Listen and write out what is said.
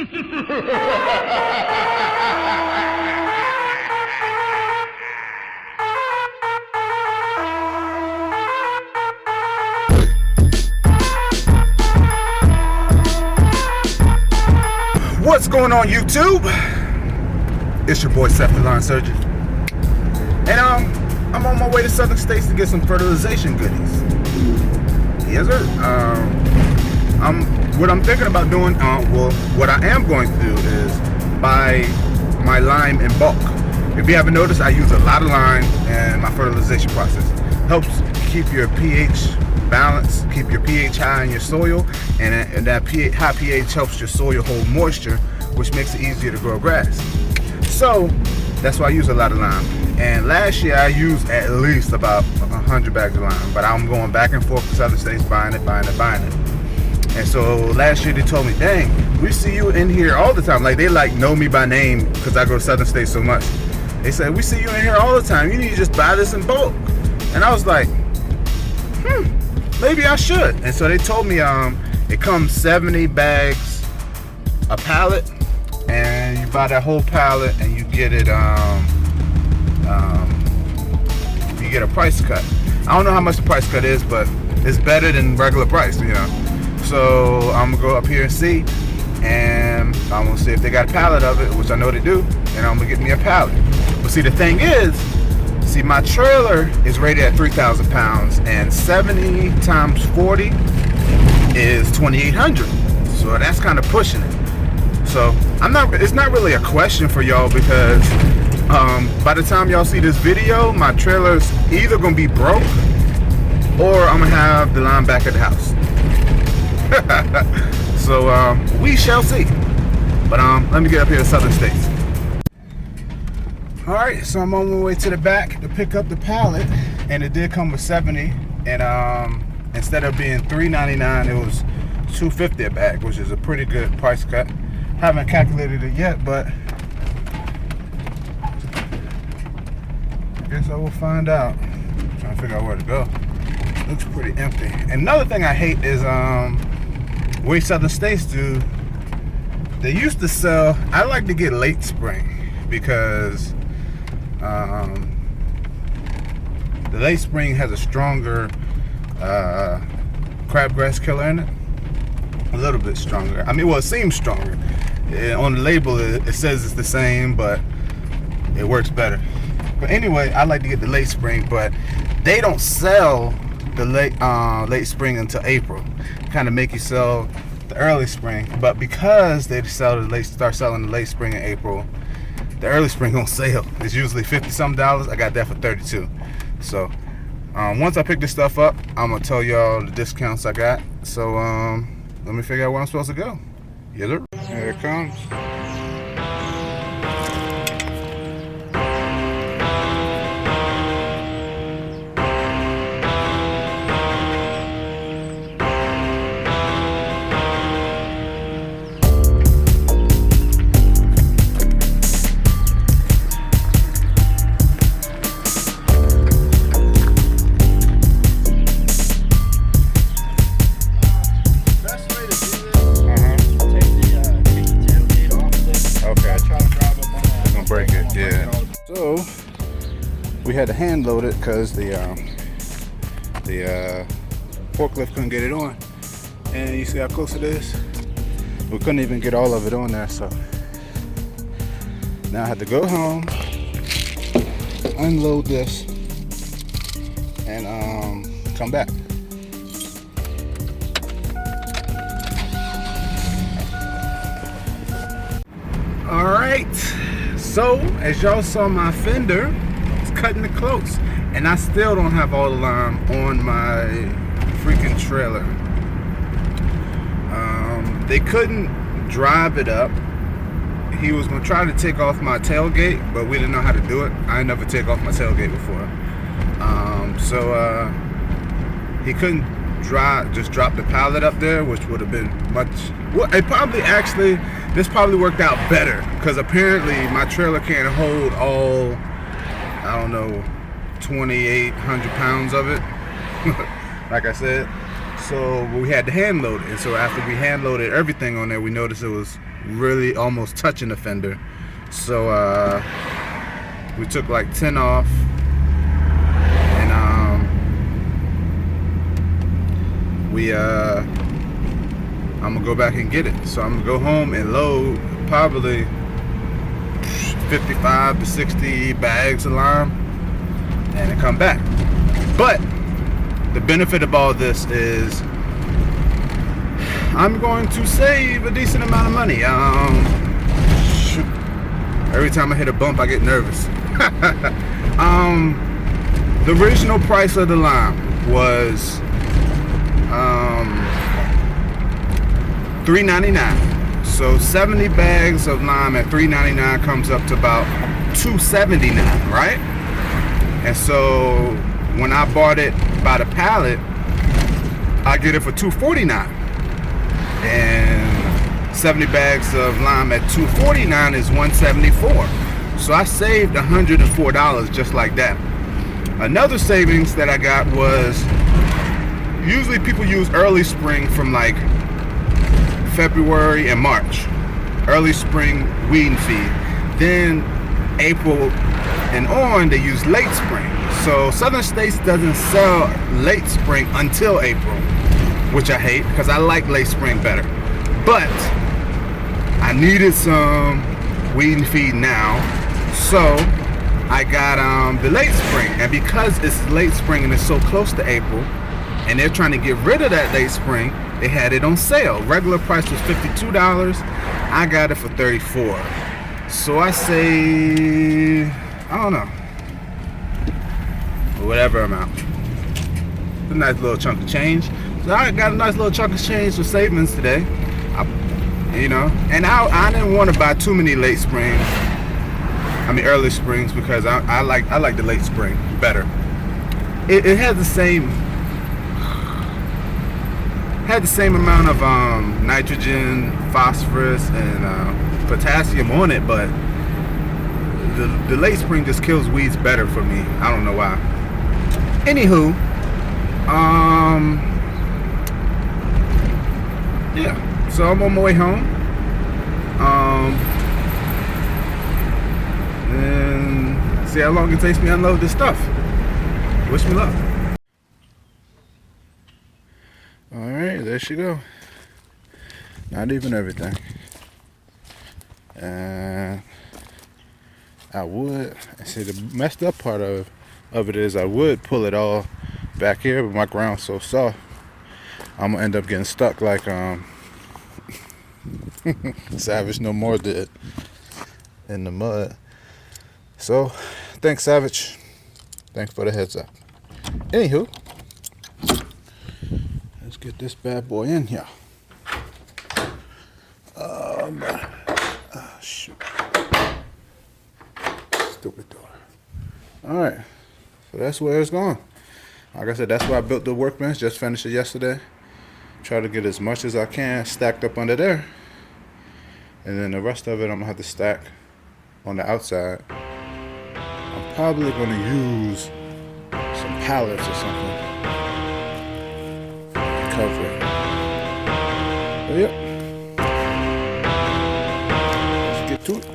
What's going on, YouTube? It's your boy Seth the Lawn Surgeon, and I'm on my way to Southern States to get some fertilization goodies. Yes, sir. What I'm thinking about doing, what I am going to do is buy my lime in bulk. If you haven't noticed, I use a lot of lime in my fertilization process. Helps keep your pH balanced, keep your pH high in your soil, and that high pH helps your soil hold moisture, which makes it easier to grow grass. So that's why I use a lot of lime. And last year I used at least about 100 bags of lime, but I'm going back and forth to Southern States buying it. And so last year they told me, dang, we see you in here all the time. Like, they know me by name because I go to Southern States so much. They said, we see you in here all the time. You need to just buy this in bulk. And I was like, maybe I should. And so they told me it comes 70 bags a pallet, and you buy that whole pallet and you get it you get a price cut. I don't know how much the price cut is, but it's better than regular price, you know. So I'm gonna go up here and see, and I'm gonna see if they got a pallet of it, which I know they do, and I'm gonna get me a pallet. But see, the thing is, my trailer is rated at 3,000 pounds, and 70 times 40 is 2,800. So that's kind of pushing it. So it's not really a question for y'all, because by the time y'all see this video, my trailer's either gonna be broke or I'm gonna have the lime back at the house. So we shall see. But let me get up here to Southern States. Alright, so I'm on my way to the back to pick up the pallet, and it did come with 70, and instead of being $3.99, it was $2.50 a bag, which is a pretty good price cut. Haven't calculated it yet, but I guess I will find out. I'm trying to figure out where to go. Looks pretty empty. And another thing I hate is way Southern States do, they used to sell, I like to get late spring, because the late spring has a stronger crabgrass killer in it. A little bit stronger. I mean, well, it seems stronger. On the label it says it's the same, but it works better. But anyway, I like to get the late spring, but they don't sell the late spring until April. Kind of make you sell the early spring, but because they start selling the late spring in April, the early spring on sale. It's usually $50-something. I got that for $32. So once I pick this stuff up, I'm gonna tell y'all the discounts I got. So let me figure out where I'm supposed to go. Yes, sir. Here it comes. So we had to hand load it because the forklift couldn't get it on, and you see how close it is. We couldn't even get all of it on there, so now I had to go home, unload this, and come back. All right. So, as y'all saw, my fender is cutting it close, and I still don't have all the lime on my freaking trailer. They couldn't drive it up. He was gonna try to take off my tailgate, but we didn't know how to do it. I never take off my tailgate before. So he couldn't just drop the pallet up there, which would have been much, well, this probably worked out better, because apparently my trailer can't hold all, I don't know, 2,800 pounds of it, like I said. So we had to hand load it, and so after we hand loaded everything on there, we noticed it was really almost touching the fender. So we took like 10 off, and I'm gonna go back and get it. So I'm gonna go home and load probably 55 to 60 bags of lime and then come back. But the benefit of all this is I'm going to save a decent amount of money. Every time I hit a bump, I get nervous. The original price of the lime was $3.99. So 70 bags of lime at $3.99 comes up to about $2.79, right? And so when I bought it by the pallet, I get it for $2.49. And 70 bags of lime at $2.49 is $174. So I saved $104 just like that. Another savings that I got was, usually people use early spring from like February and March. Early spring weed and feed. Then April and on, they use late spring. So Southern States doesn't sell late spring until April, which I hate because I like late spring better. But I needed some weed and feed now, so I got the late spring. And because it's late spring and it's so close to April, and they're trying to get rid of that late spring, they had it on sale. Regular price was $52. I got it for $34. So I say, I don't know, whatever amount. A nice little chunk of change. So I got a nice little chunk of change for savings today. And I didn't want to buy too many late springs. Early springs, because I like the late spring better. It has the same amount of nitrogen, phosphorus, and potassium on it, but the late spring just kills weeds better for me. I don't know why. Anywho, yeah. So I'm on my way home. And see how long it takes me to unload this stuff. Wish me luck. Alright, there she go. Not even everything. And see, the messed up part of it is I would pull it all back here, but my ground's so soft, I'm gonna end up getting stuck like Savage No More did in the mud. So thanks, Savage. Thanks for the heads up. Anywho, let's get this bad boy in here. Shoot. Stupid door. Alright, so that's where it's going. Like I said, that's why I built the workbench. Just finished it yesterday. Try to get as much as I can stacked up under there, and then the rest of it I'm gonna have to stack on the outside. I'm probably gonna use some pallets or something to cover it. But yep, let's get to it.